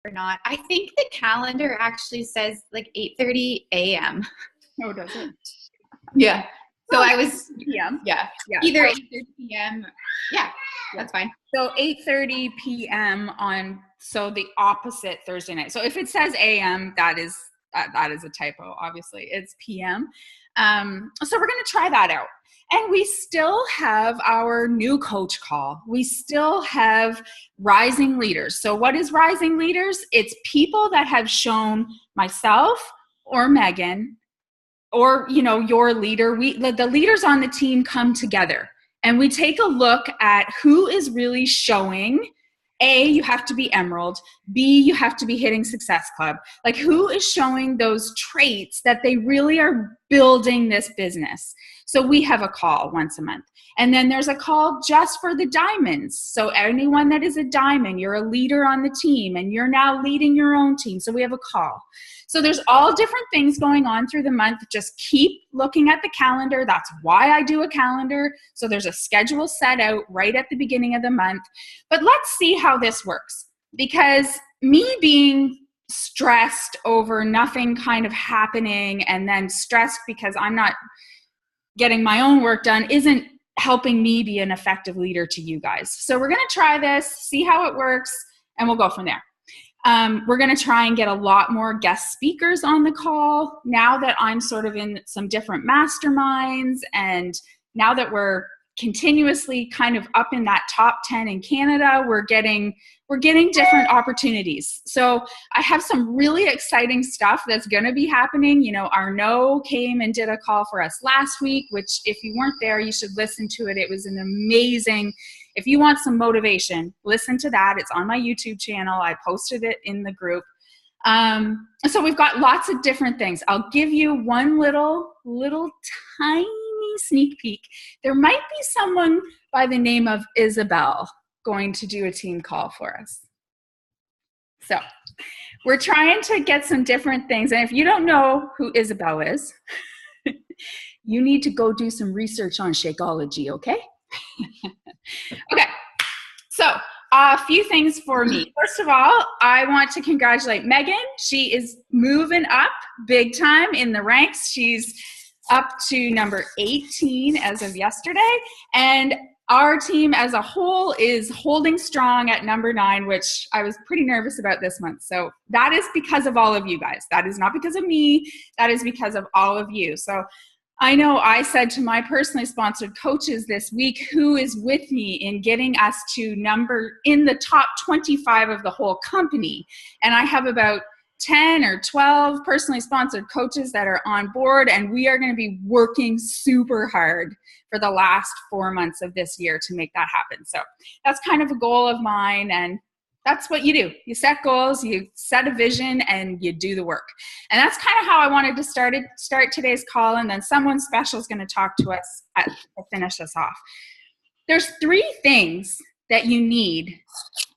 or not. I think the calendar actually says like 8:30 a.m. Oh, does it? Yeah. So I was, p.m. yeah, either 8:30 p.m. Yeah, that's fine. So 8:30 p.m. on, so the opposite Thursday night. So if it says a.m., that is a typo, obviously. It's p.m. So we're going to try that out. And we still have our new coach call. We still have rising leaders. So what is rising leaders? It's people that have shown myself or Megan or, your leader. The leaders on the team come together and we take a look at who is really showing. A, you have to be Emerald. B, you have to be hitting Success Club. Like, who is showing those traits that they really are building this business? So we have a call once a month. And then there's a call just for the diamonds. So anyone that is a diamond, you're a leader on the team and you're now leading your own team. So we have a call. So there's all different things going on through the month. Just keep looking at the calendar. That's why I do a calendar. So there's a schedule set out right at the beginning of the month. But let's see how this works. Because me being stressed over nothing kind of happening and then stressed because I'm not getting my own work done isn't helping me be an effective leader to you guys. So we're going to try this, see how it works, and we'll go from there. We're going to try and get a lot more guest speakers on the call now that I'm sort of in some different masterminds, and now that we're continuously kind of up in that top 10 in Canada, we're getting different opportunities. So I have some really exciting stuff that's going to be happening. Arnaud came and did a call for us last week, which if you weren't there, you should listen to it. It was an amazing, if you want some motivation, listen to that. It's on my YouTube channel. I posted it in the group. So we've got lots of different things. I'll give you one little tiny sneak peek. There might be someone by the name of Isabel going to do a team call for us. So we're trying to get some different things. And if you don't know who Isabel is, you need to go do some research on Shakeology, okay? Okay, so a few things for me. First of all, I want to congratulate Megan. She is moving up big time in the ranks. She's up to number 18 as of yesterday. And our team as a whole is holding strong at number 9, which I was pretty nervous about this month. So that is because of all of you guys. That is not because of me. That is because of all of you. So I know I said to my personally sponsored coaches this week, who is with me in getting us to number in the top 25 of the whole company. And I have about 10 or 12 personally sponsored coaches that are on board, and we are going to be working super hard for the last 4 months of this year to make that happen. So that's kind of a goal of mine, and that's what you do. You set goals, you set a vision, and you do the work. And that's kind of how I wanted to start today's call, and then someone special is going to talk to us to finish us off. There's 3 things that you need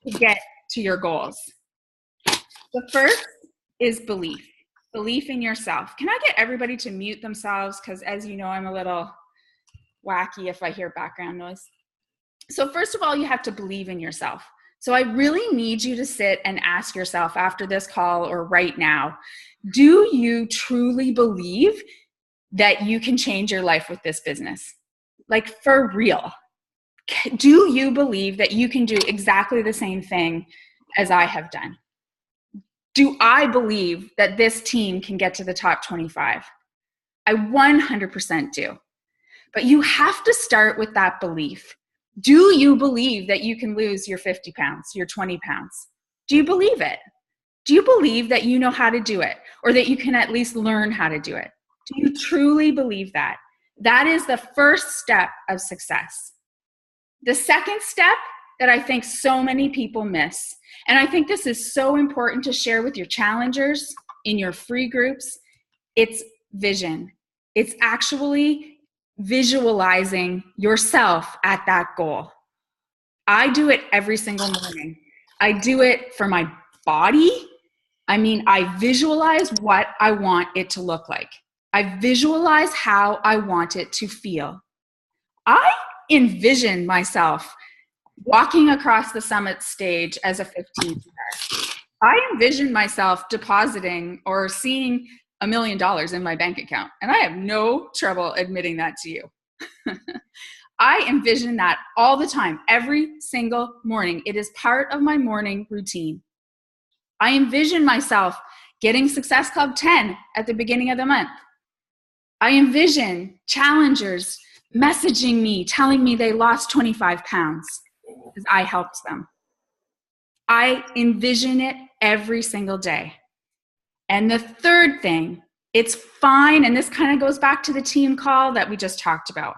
to get to your goals. The first is belief in yourself. Can I get everybody to mute themselves? Because as you know, I'm a little wacky if I hear background noise. So first of all, you have to believe in yourself. So I really need you to sit and ask yourself after this call or right now, do you truly believe that you can change your life with this business? Like, for real. Do you believe that you can do exactly the same thing as I have done? Do I believe that this team can get to the top 25? I 100% do. But you have to start with that belief. Do you believe that you can lose your 50 pounds, your 20 pounds? Do you believe it? Do you believe that you know how to do it, or that you can at least learn how to do it? Do you truly believe that? That is the first step of success. The second step that I think so many people miss, and I think this is so important to share with your challengers in your free groups, it's vision. It's actually visualizing yourself at that goal. I do it every single morning. I do it for my body. I visualize what I want it to look like. I visualize how I want it to feel. I envision myself walking across the summit stage as a 15 star. I envision myself depositing or seeing $1 million in my bank account, and I have no trouble admitting that to you. I envision that all the time, every single morning. It is part of my morning routine. I envision myself getting Success Club 10 at the beginning of the month. I envision challengers messaging me, telling me they lost 25 pounds because I helped them. I envision it every single day. And the third thing, it's fine, and this kind of goes back to the team call that we just talked about.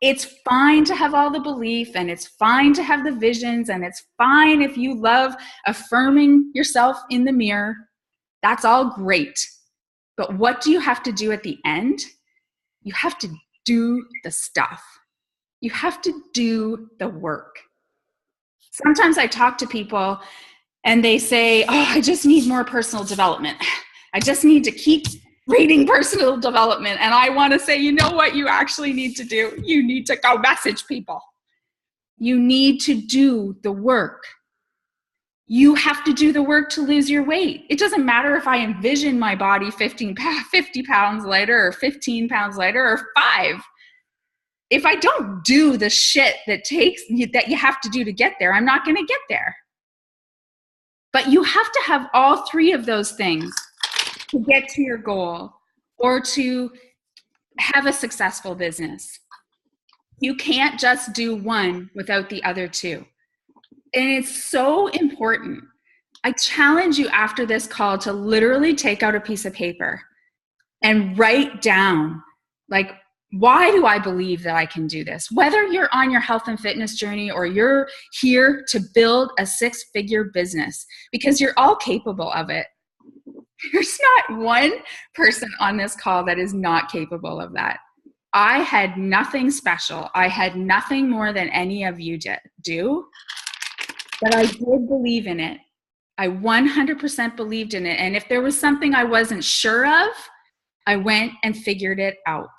It's fine to have all the belief, and it's fine to have the visions, and it's fine if you love affirming yourself in the mirror. That's all great. But what do you have to do at the end? You have to do the stuff. You have to do the work. Sometimes I talk to people and they say, oh, I just need more personal development. I just need to keep reading personal development. And I want to say, you know what you actually need to do? You need to go message people. You need to do the work. You have to do the work to lose your weight. It doesn't matter if I envision my body 50 pounds lighter or 15 pounds lighter or 5. If I don't do the shit that you have to do to get there, I'm not going to get there. But you have to have all 3 of those things to get to your goal or to have a successful business. You can't just do one without the other 2. And it's so important. I challenge you after this call to literally take out a piece of paper and write down, like, why do I believe that I can do this? Whether you're on your health and fitness journey or you're here to build a 6-figure business, because you're all capable of it. There's not one person on this call that is not capable of that. I had nothing special. I had nothing more than any of you do, but I did believe in it. I 100% believed in it. And if there was something I wasn't sure of, I went and figured it out.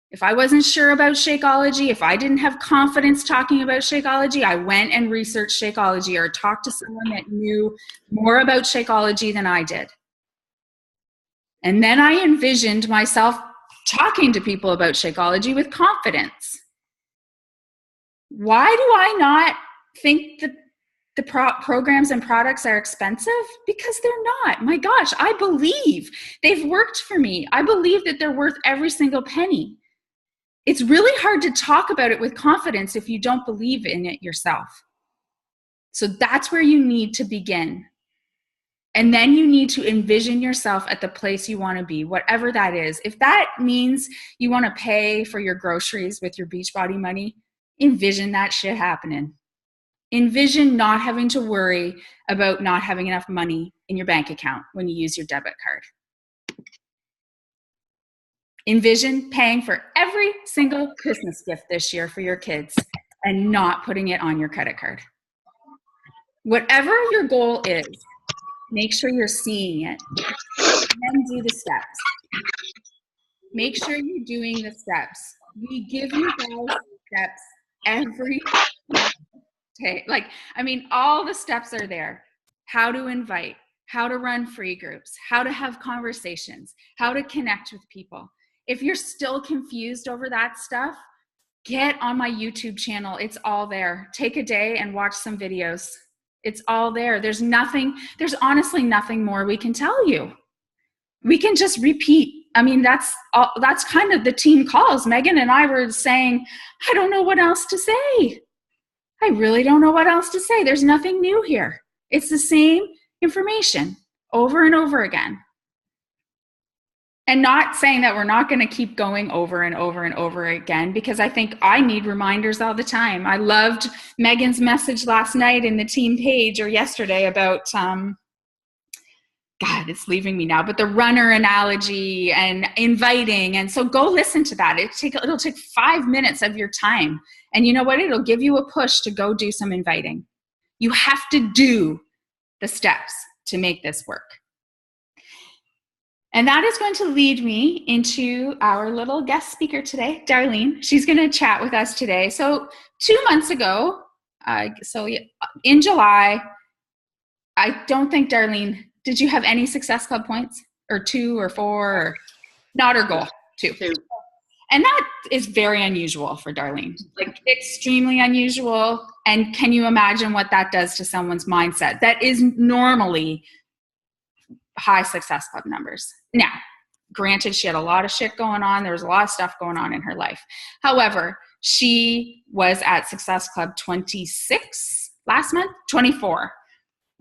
If I wasn't sure about Shakeology, if I didn't have confidence talking about Shakeology, I went and researched Shakeology or talked to someone that knew more about Shakeology than I did. And then I envisioned myself talking to people about Shakeology with confidence. Why do I not think that the programs and products are expensive? Because they're not. My gosh, I believe they've worked for me. I believe that they're worth every single penny. It's really hard to talk about it with confidence if you don't believe in it yourself. So that's where you need to begin. And then you need to envision yourself at the place you want to be, whatever that is. If that means you want to pay for your groceries with your Beachbody money, envision that shit happening. Envision not having to worry about not having enough money in your bank account when you use your debit card. Envision paying for every single Christmas gift this year for your kids and not putting it on your credit card. Whatever your goal is, make sure you're seeing it. And then do the steps. Make sure you're doing the steps. We give you guys steps every day. All the steps are there. How to invite, how to run free groups, how to have conversations, how to connect with people. If you're still confused over that stuff, get on my YouTube channel. It's all there. Take a day and watch some videos. It's all there. There's honestly nothing more we can tell you. We can just repeat. That's kind of the team calls. Megan and I were saying, I don't know what else to say. I really don't know what else to say. There's nothing new here. It's the same information over and over again. And not saying that we're not going to keep going over and over and over again, because I think I need reminders all the time. I loved Megan's message last night in the team page or yesterday about, God, it's leaving me now, but the runner analogy and inviting. And so go listen to that. It'll take 5 minutes of your time. And you know what? It'll give you a push to go do some inviting. You have to do the steps to make this work. And that is going to lead me into our little guest speaker today, Darlene. She's going to chat with us today. So 2 months ago, in July, I don't think, Darlene, did you have any Success Club points, or 2 or 4, or not her goal? 2. And that is very unusual for Darlene, like extremely unusual. And can you imagine what that does to someone's mindset that is normally high Success Club numbers? Now, granted, she had a lot of shit going on. There was a lot of stuff going on in her life. However, she was at Success Club 26 last month, 24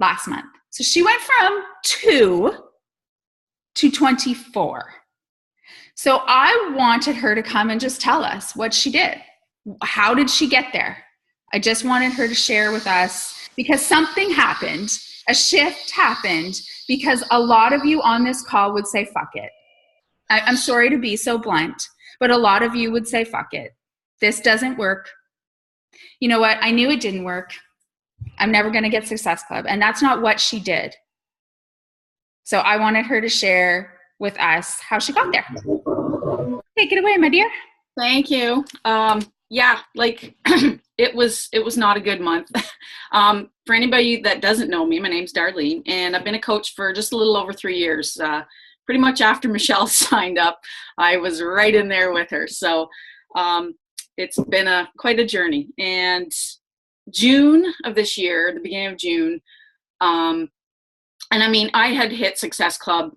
last month. So she went from 2 to 24. So I wanted her to come and just tell us what she did. How did she get there? I just wanted her to share with us, because something happened, a shift happened, because a lot of you on this call would say, fuck it. I'm sorry to be so blunt, but a lot of you would say, fuck it. This doesn't work. You know what? I knew it didn't work. I'm never going to get Success Club. And that's not what she did. So I wanted her to share with us how she got there. Take it away, my dear. Thank you. Yeah, like it was not a good month. For anybody that doesn't know me, my name's Darlene, and I've been a coach for just a little over 3 years. Pretty much after Michelle signed up, I was right in there with her. So it's been quite a journey. And June of this year, the beginning of June, and I mean, I had hit Success Club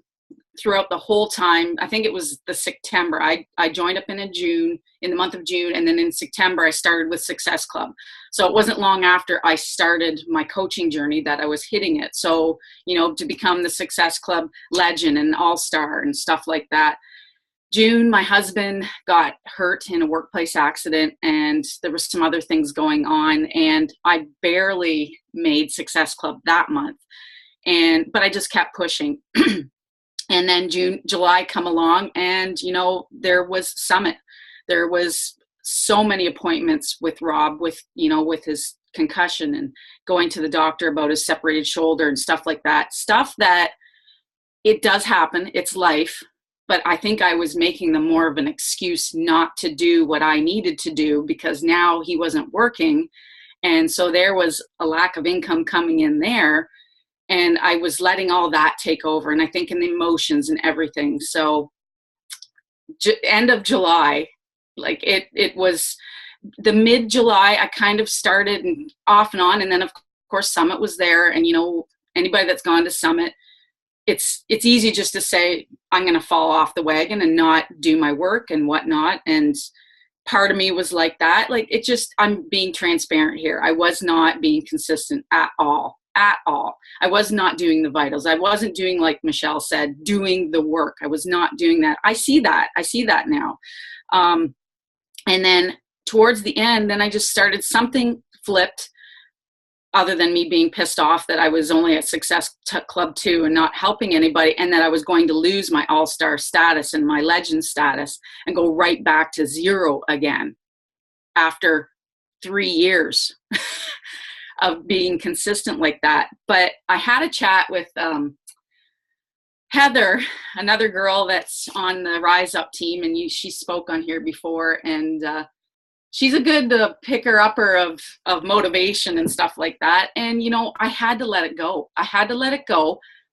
throughout the whole time. I think it was the September. I joined up in the month of June, and then in September I started with Success Club. So it wasn't long after I started my coaching journey that I was hitting it. So, you know, to become the Success Club legend and all-star and stuff like that. June, my husband got hurt in a workplace accident, and there was some other things going on, and I barely made Success Club that month. But I just kept pushing. And then July come along, and, you know, there was Summit. There was so many appointments with Rob with his concussion and going to the doctor about his separated shoulder and stuff like that. Stuff that it does happen. It's life. But I think I was making them more of an excuse not to do what I needed to do, because now he wasn't working. And so there was a lack of income coming in there. And I was letting all that take over, and I think in the emotions and everything. So end of July, like it was the mid-July, I kind of started off and on. And then of course Summit was there. And, you know, anybody that's gone to Summit, it's easy just to say, I'm going to fall off the wagon and not do my work and whatnot. And part of me was like that. Like, I'm being transparent here. I was not being consistent at all. I was not doing the vitals. I wasn't doing, like Michelle said, doing the work. I was not doing that. I see that now. And then towards the end, then I just started, something flipped, other than me being pissed off that I was only at Success Club 2 and not helping anybody, and that I was going to lose my all-star status and my legend status and go right back to 0 again after 3 years. Of being consistent like that. But I had a chat with Heather, another girl that's on the Rise Up team, and she spoke on here before, and she's a good picker-upper of motivation and stuff like that. And, you know, I had to let it go.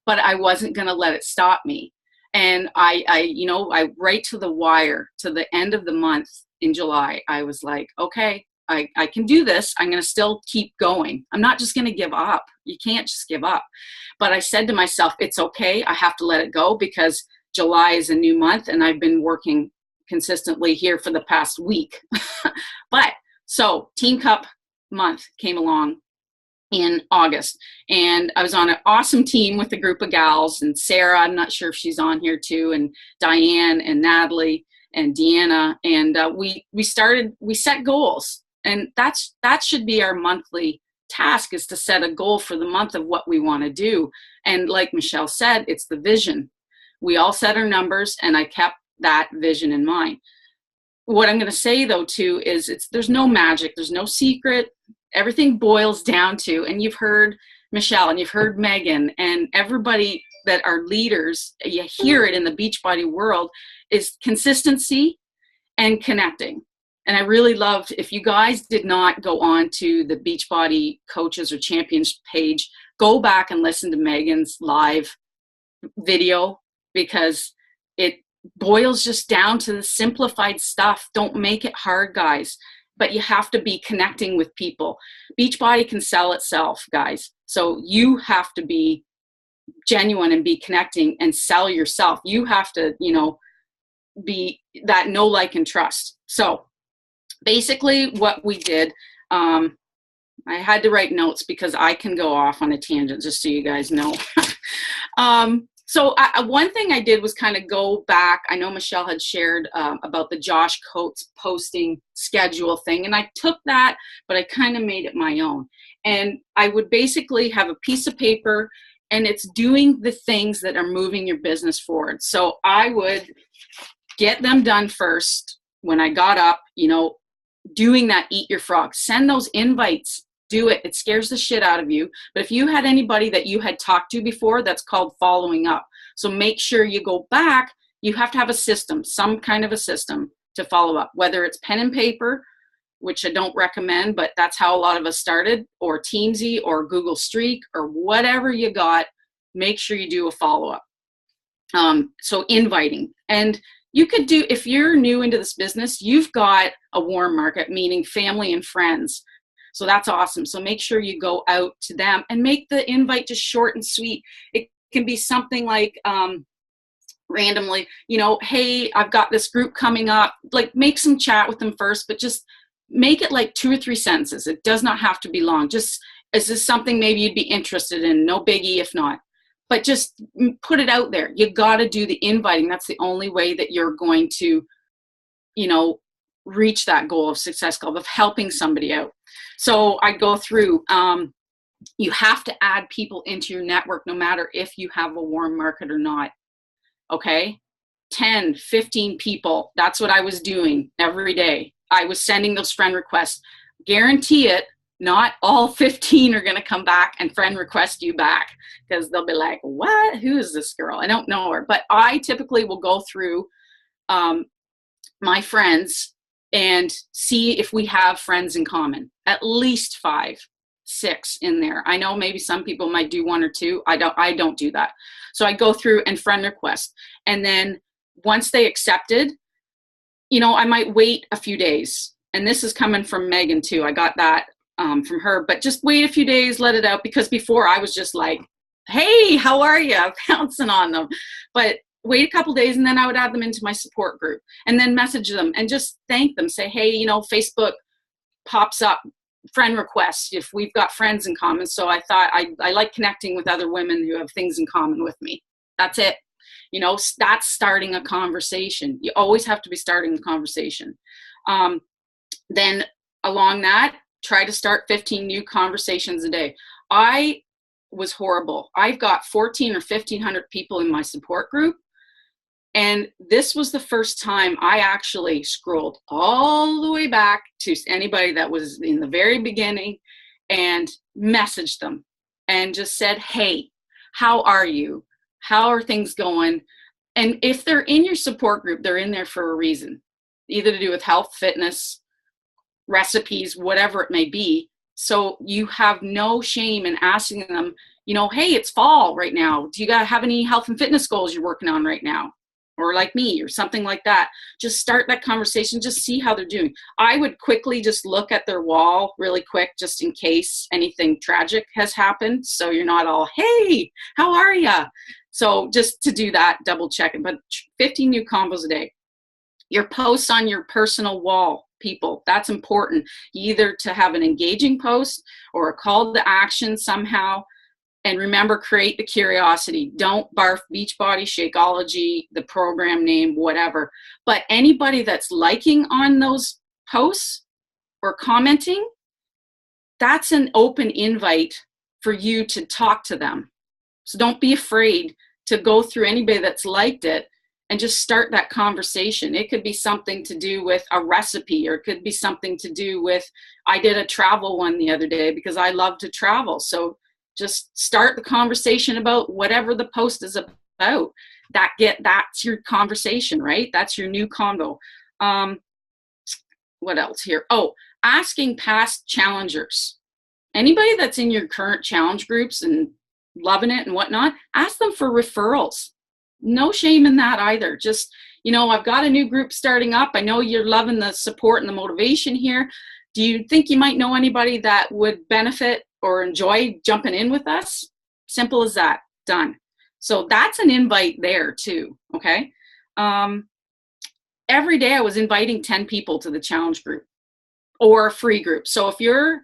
But I wasn't going to let it stop me. And I right to the wire, to the end of the month in July, I was like, okay, I can do this. I'm going to still keep going. I'm not just going to give up. You can't just give up. But I said to myself, it's okay. I have to let it go, because July is a new month and I've been working consistently here for the past week. But so Team Cup month came along in August, and I was on an awesome team with a group of gals, and Sarah, I'm not sure if she's on here too, and Diane and Natalie and Deanna. And we set goals. And that should be our monthly task, is to set a goal for the month of what we want to do. And like Michelle said, it's the vision. We all set our numbers, and I kept that vision in mind. What I'm going to say though too is there's no magic, there's no secret. Everything boils down to, and you've heard Michelle and you've heard Megan and everybody that are leaders, you hear it in the Beachbody world, is consistency and connecting. And I really loved, if you guys did not go on to the Beachbody coaches or champions page, go back and listen to Megan's live video, because it boils just down to the simplified stuff. Don't make it hard, guys, but you have to be connecting with people. Beachbody can sell itself, guys. So you have to be genuine and be connecting and sell yourself. You have to, be that know, like, and trust. So basically what we did, I had to write notes because I can go off on a tangent, just so you guys know. So one thing I did was kind of go back. I know Michelle had shared about the Josh Coates posting schedule thing, and I took that, but I kind of made it my own. And I would basically have a piece of paper, and it's doing the things that are moving your business forward. So I would get them done first when I got up, doing that eat your frog. Send those invites. Do it. It scares the shit out of you. But if you had anybody that you had talked to before, that's called following up. So make sure you go back. You have to have a system, some kind of a system to follow up, whether it's pen and paper, which I don't recommend, but that's how a lot of us started, or Teamsy or Google Streak or whatever you got. Make sure you do a follow-up. So inviting. And you could do, if you're new into this business, you've got a warm market, meaning family and friends. So that's awesome. So make sure you go out to them and make the invite just short and sweet. It can be something like randomly, hey, I've got this group coming up. Like, make some chat with them first, but just make it like 2 or 3 sentences. It does not have to be long. Just, is this something maybe you'd be interested in? No biggie if not. But just put it out there. You got to do the inviting. That's the only way that you're going to, reach that goal of success, goal of helping somebody out. So I go through, you have to add people into your network, no matter if you have a warm market or not. Okay. 10, 15 people. That's what I was doing every day. I was sending those friend requests. Guarantee it, not all 15 are going to come back and friend request you back, because they'll be like, what? Who is this girl? I don't know her. But I typically will go through my friends and see if we have friends in common, at least 5, 6 in there. I know maybe some people might do 1 or 2. I don't do that. So I go through and friend request. And then once they accepted, I might wait a few days. And this is coming from Megan too. I got that from her, but just wait a few days, let it out, because before I was just like, hey, how are you? Pouncing on them. But wait a couple days, and then I would add them into my support group and then message them and just thank them. Say, hey, Facebook pops up friend requests if we've got friends in common. So I thought I like connecting with other women who have things in common with me. That's it. That's starting a conversation. You always have to be starting a conversation. Then along that, try to start 15 new conversations a day. I was horrible. I've got 14 or 1,500 people in my support group. And this was the first time I actually scrolled all the way back to anybody that was in the very beginning and messaged them and just said, hey, how are you? How are things going? And if they're in your support group, they're in there for a reason, either to do with health, fitness, recipes, whatever it may be. So you have no shame in asking them, hey, it's fall right now. Do you guys have any health and fitness goals you're working on right now? Or like me, or something like that. Just start that conversation, just see how they're doing. I would quickly just look at their wall really quick, just in case anything tragic has happened. So you're not all, hey, how are ya? So just to do that, double check it. But 15 new combos a day. Your posts on your personal wall, people, that's important. Either to have an engaging post or a call to action somehow. And remember, create the curiosity. Don't barf Beachbody, Shakeology, the program name, whatever. But anybody that's liking on those posts or commenting, that's an open invite for you to talk to them. So don't be afraid to go through anybody that's liked it and just start that conversation. It could be something to do with a recipe, or it could be something to do with, I did a travel one the other day because I love to travel. So just start the conversation about whatever the post is about. That's your conversation, right? That's your new convo. What else here? Oh, asking past challengers Anybody that's in your current challenge groups and loving it and whatnot, ask them for referrals. No shame in that either. Just, I've got a new group starting up. I know you're loving the support and the motivation here. Do you think you might know anybody that would benefit or enjoy jumping in with us? Simple as that. Done. So that's an invite there too. Okay. Every day I was inviting 10 people to the challenge group or a free group. So if you're,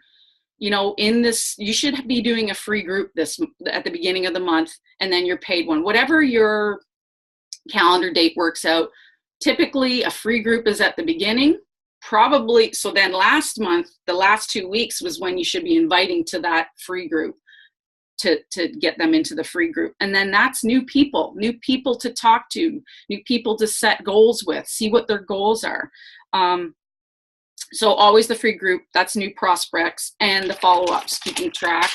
in this, you should be doing a free group at the beginning of the month, and then your paid one, whatever your calendar date works out. Typically a free group is at the beginning, probably. So then last month, the last 2 weeks was when you should be inviting to that free group to get them into the free group. And then that's new people to talk to, new people to set goals with, see what their goals are. So always the free group, that's new prospects, and the follow-ups, keeping track.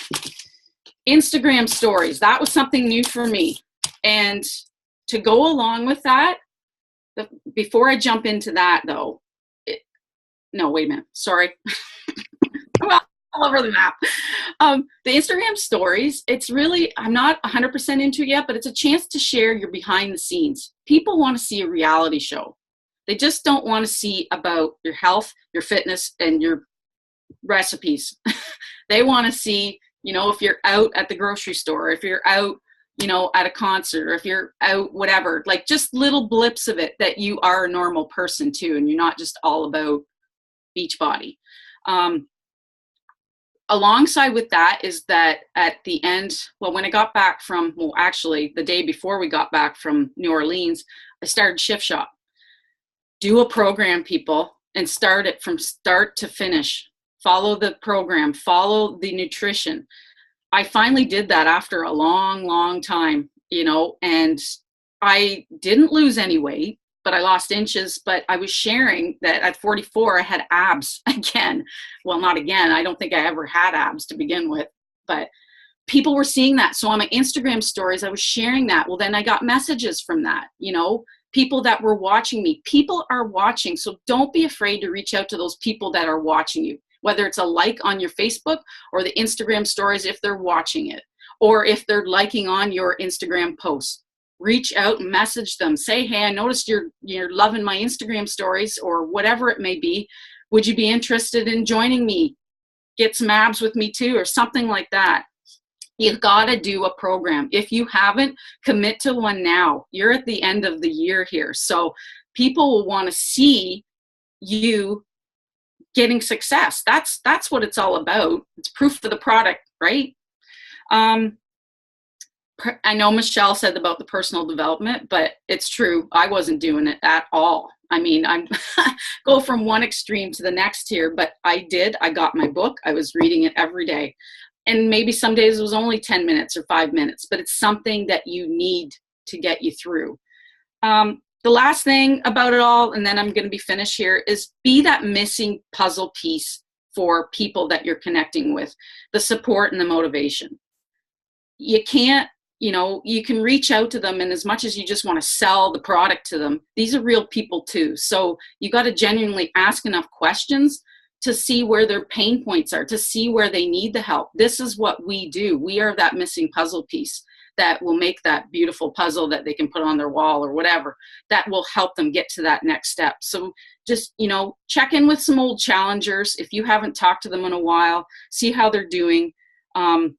Instagram stories, that was something new for me. And to go along with that, before I jump into that though, no, wait a minute, sorry. Well, all over the map. The Instagram stories, it's really, I'm not 100% into it yet, but it's a chance to share your behind the scenes. People want to see a reality show. They just don't want to see about your health, your fitness, and your recipes. They want to see, if you're out at the grocery store, if you're out, at a concert, or if you're out, whatever, like just little blips of it that you are a normal person too, and you're not just all about Beachbody. Alongside with that is that at the end, when I got back from, actually the day before we got back from New Orleans, I started Shift Shop. Do a program, people, and start it from start to finish. Follow the program, follow the nutrition. I finally did that after a long, long time, and I didn't lose any weight, but I lost inches. But I was sharing that at 44, I had abs again. Well, not again. I don't think I ever had abs to begin with, but people were seeing that. So on my Instagram stories, I was sharing that. Well, then I got messages from that, people that were watching me. People are watching. So don't be afraid to reach out to those people that are watching you, whether it's a like on your Facebook or the Instagram stories if they're watching it, or if they're liking on your Instagram posts. Reach out and message them. Say, hey, I noticed you're loving my Instagram stories, or whatever it may be. Would you be interested in joining me? Get some abs with me too, or something like that. You've got to do a program. If you haven't, commit to one now. You're at the end of the year here. So people will want to see you getting success. That's what it's all about. It's proof of the product, right? I know Michelle said about the personal development, but it's true. I wasn't doing it at all. I mean, I go from one extreme to the next here, but I got my book. I was reading it every day. And maybe some days it was only 10 minutes or 5 minutes, but it's something that you need to get you through. The last thing about it all, and then I'm going to be finished here, is be that missing puzzle piece for people that you're connecting with, the support and the motivation. You can't, you can reach out to them, and as much as you just want to sell the product to them, these are real people too. So you got to genuinely ask enough questions to see where their pain points are, to see where they need the help. This is what we do. We are that missing puzzle piece that will make that beautiful puzzle that they can put on their wall or whatever, that will help them get to that next step. So just, check in with some old challengers. If you haven't talked to them in a while, see how they're doing. The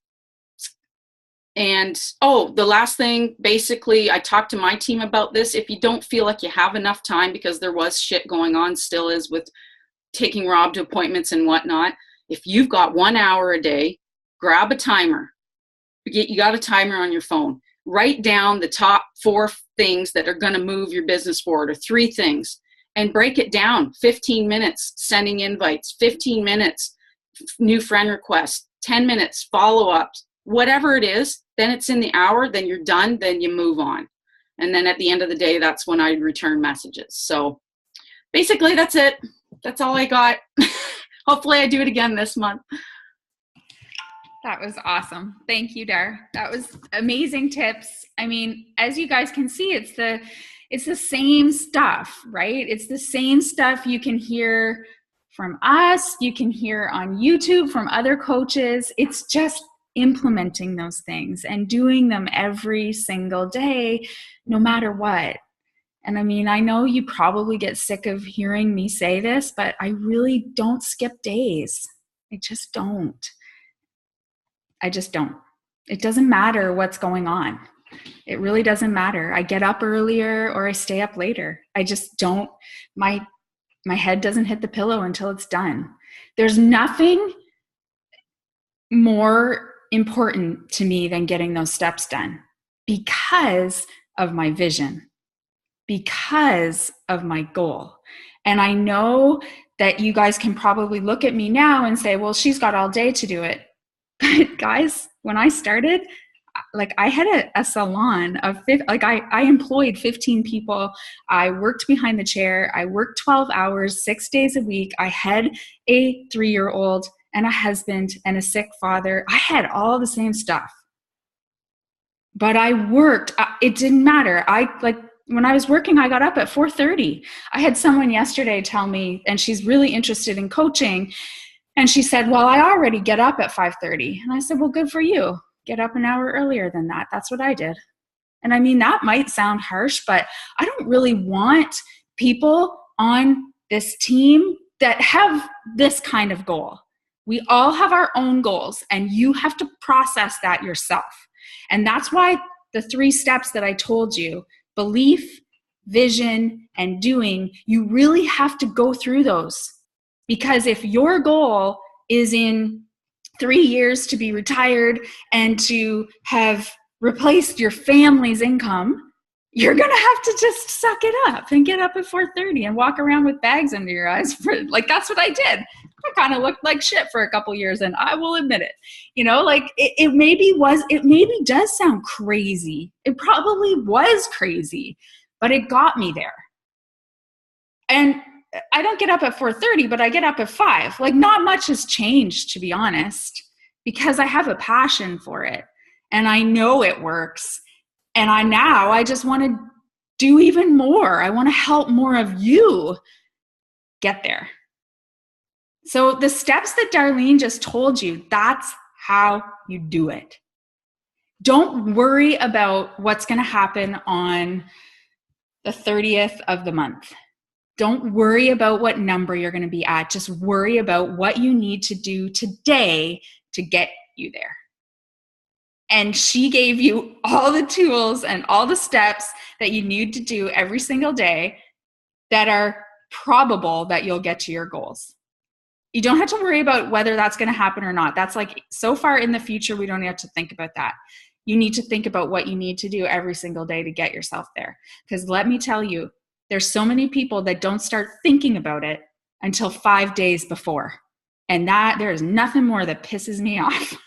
last thing, basically, I talked to my team about this. If you don't feel like you have enough time, because there was shit going on, still is, with taking Rob to appointments and whatnot, if you've got 1 hour a day, grab a timer. You got a timer on your phone. Write down the top 4 things that are going to move your business forward, or 3 things, and break it down. 15 minutes sending invites, 15 minutes new friend requests, 10 minutes follow-ups, whatever it is. Then it's in the hour, then you're done, then you move on. And then at the end of the day, that's when I return messages. So basically that's it. That's all I got. Hopefully I do it again this month. That was awesome. Thank you, Dar. That was amazing tips. I mean, as you guys can see, it's the same stuff, right? It's the same stuff you can hear from us. You can hear on YouTube from other coaches. It's just implementing those things and doing them every single day, no matter what. And I mean, I know you probably get sick of hearing me say this, but I really don't skip days. I just don't. I just don't. It doesn't matter what's going on. It really doesn't matter. I get up earlier or I stay up later. I just don't, my head doesn't hit the pillow until it's done. There's nothing more important to me than getting those steps done because of my vision, because of my goal. And I know that you guys can probably look at me now and say, well, she's got all day to do it. But guys, when I started, like I had a salon of, I employed 15 people. I worked behind the chair. I worked 12 hours, 6 days a week. I had a 3-year-old and a husband and a sick father. I had all the same stuff, but I worked. It didn't matter. When I was working, I got up at 4:30. I had someone yesterday tell me, and she's really interested in coaching. And she said, well, I already get up at 5:30. And I said, well, good for you. Get up an hour earlier than that. That's what I did. And I mean, that might sound harsh, but I don't really want people on this team that have this kind of goal. We all have our own goals, and you have to process that yourself. And that's why the 3 steps that I told you, belief, vision, and doing, you really have to go through those. Because if your goal is in 3 years to be retired and to have replaced your family's income, you're going to have to just suck it up and get up at 4:30 and walk around with bags under your eyes. That's what I did. I kind of looked like shit for a couple years, and I will admit it. It maybe does sound crazy. It probably was crazy, but it got me there. And I don't get up at 4:30, but I get up at 5. Not much has changed, to be honest, because I have a passion for it and I know it works. And I just want to do even more. I want to help more of you get there. So the steps that Darlene just told you, that's how you do it. Don't worry about what's going to happen on the 30th of the month. Don't worry about what number you're going to be at. Just worry about what you need to do today to get you there. And she gave you all the tools and all the steps that you need to do every single day that are probable that you'll get to your goals. You don't have to worry about whether that's going to happen or not. That's so far in the future, we don't have to think about that. You need to think about what you need to do every single day to get yourself there. Because let me tell you, there's so many people that don't start thinking about it until 5 days before. And there is nothing more that pisses me off.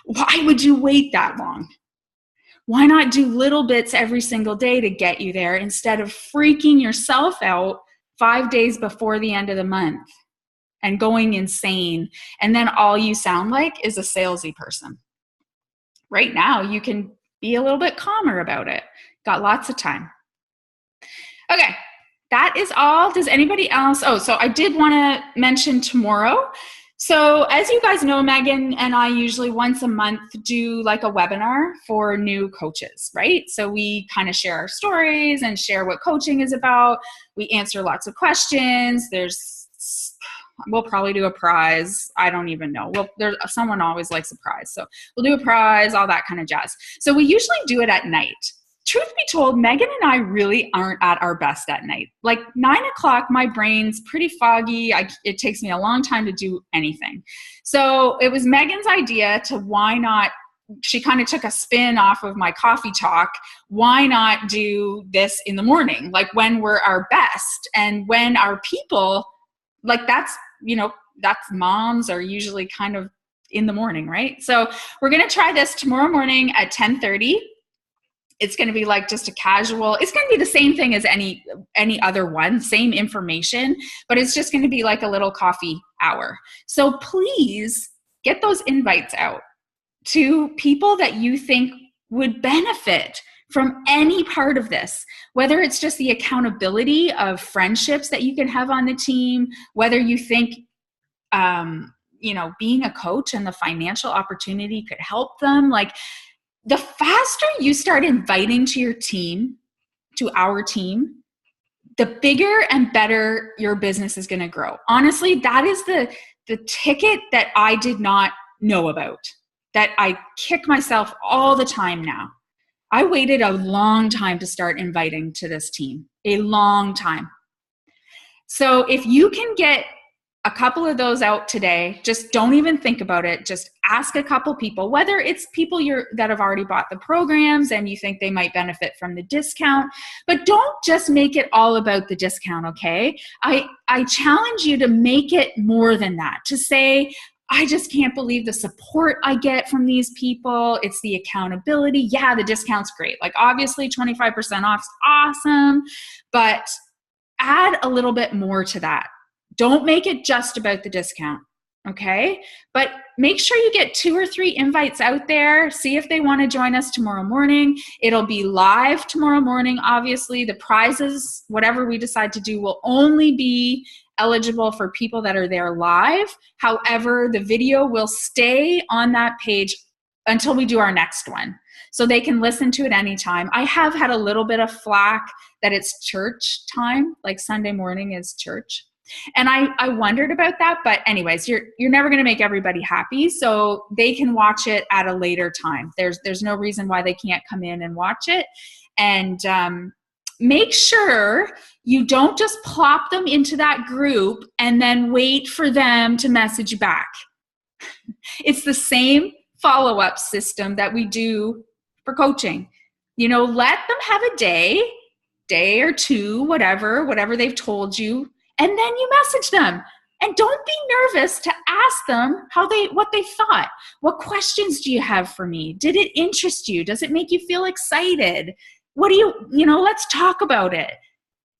Why would you wait that long? Why not do little bits every single day to get you there instead of freaking yourself out 5 days before the end of the month and going insane? And then all you sound like is a salesy person. Right now, you can be a little bit calmer about it. Got lots of time. Okay, that is all. Does anybody else? So I did want to mention tomorrow. So as you guys know, Megan and I usually once a month do a webinar for new coaches, right? So we kind of share our stories and share what coaching is about. We answer lots of questions. We'll probably do a prize. I don't even know. Someone always likes a prize. So we'll do a prize, all that kind of jazz. So we usually do it at night. Truth be told, Megan and I really aren't at our best at night. 9 o'clock, my brain's pretty foggy. It takes me a long time to do anything. So it was Megan's idea to why not, she kind of took a spin off of my coffee talk. Why not do this in the morning? When we're our best and when our people, that's moms are usually kind of in the morning, right? So we're going to try this tomorrow morning at 10:30. It's going to be just a casual, it's going to be the same thing as any other one, same information, but it's just going to be a little coffee hour. So please get those invites out to people that you think would benefit from any part of this, whether it's just the accountability of friendships that you can have on the team, whether you think, being a coach and the financial opportunity could help them. Like, the faster you start inviting to our team, the bigger and better your business is going to grow. Honestly, that is the ticket that I did not know about, that I kick myself all the time now. I waited a long time to start inviting to this team, a long time. So if you can get a couple of those out today, just don't even think about it. Just ask a couple people, whether it's people that have already bought the programs and you think they might benefit from the discount, but don't just make it all about the discount, okay? I challenge you to make it more than that, to say, I just can't believe the support I get from these people. It's the accountability. Yeah, the discount's great. Like, obviously 25% off is awesome, but add a little bit more to that. Don't make it just about the discount, okay? But make sure you get 2 or 3 invites out there. See if they want to join us tomorrow morning. It'll be live tomorrow morning, obviously. The prizes, whatever we decide to do, will only be eligible for people that are there live. However, the video will stay on that page until we do our next one, so they can listen to it anytime. I have had a little bit of flack that it's church time, like Sunday morning is church. And I wondered about that, but anyways, you're never going to make everybody happy, so they can watch it at a later time. There's no reason why they can't come in and watch it. And make sure you don't just plop them into that group and then wait for them to message back. It's the same follow-up system that we do for coaching. Let them have a day or two, whatever they've told you, and then you message them. And don't be nervous to ask them what they thought. What questions do you have for me? Did it interest you? Does it make you feel excited? What do let's talk about it.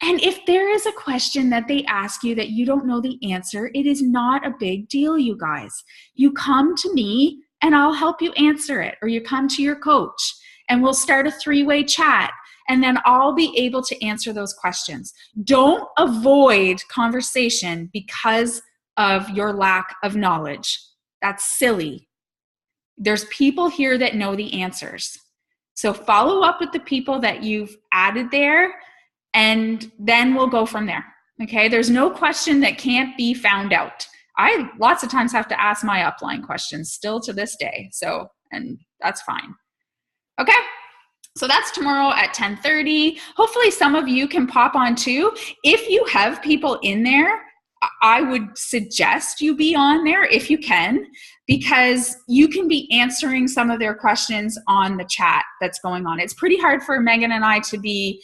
And if there is a question that they ask you that you don't know the answer, it is not a big deal, you guys. You come to me and I'll help you answer it, or you come to your coach and we'll start a 3-way chat. And then I'll be able to answer those questions. Don't avoid conversation because of your lack of knowledge. That's silly. There's people here that know the answers. So follow up with the people that you've added there, and then we'll go from there. Okay? There's no question that can't be found out. I lots of times have to ask my upline questions still to this day. And that's fine. Okay? So that's tomorrow at 10:30. Hopefully some of you can pop on too. If you have people in there, I would suggest you be on there if you can, because you can be answering some of their questions on the chat that's going on. It's pretty hard for Megan and I to be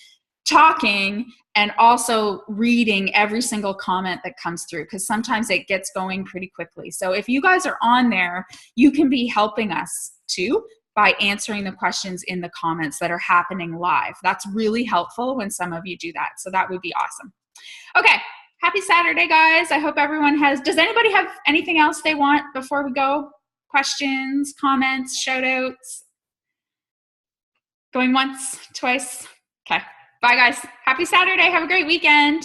talking and also reading every single comment that comes through, because sometimes it gets going pretty quickly. So if you guys are on there, you can be helping us too by answering the questions in the comments that are happening live. That's really helpful when some of you do that. So that would be awesome. Okay, happy Saturday, guys. I hope everyone does anybody have anything else they want before we go? Questions, comments, shout outs? Going once, twice? Okay, bye guys. Happy Saturday. Have a great weekend.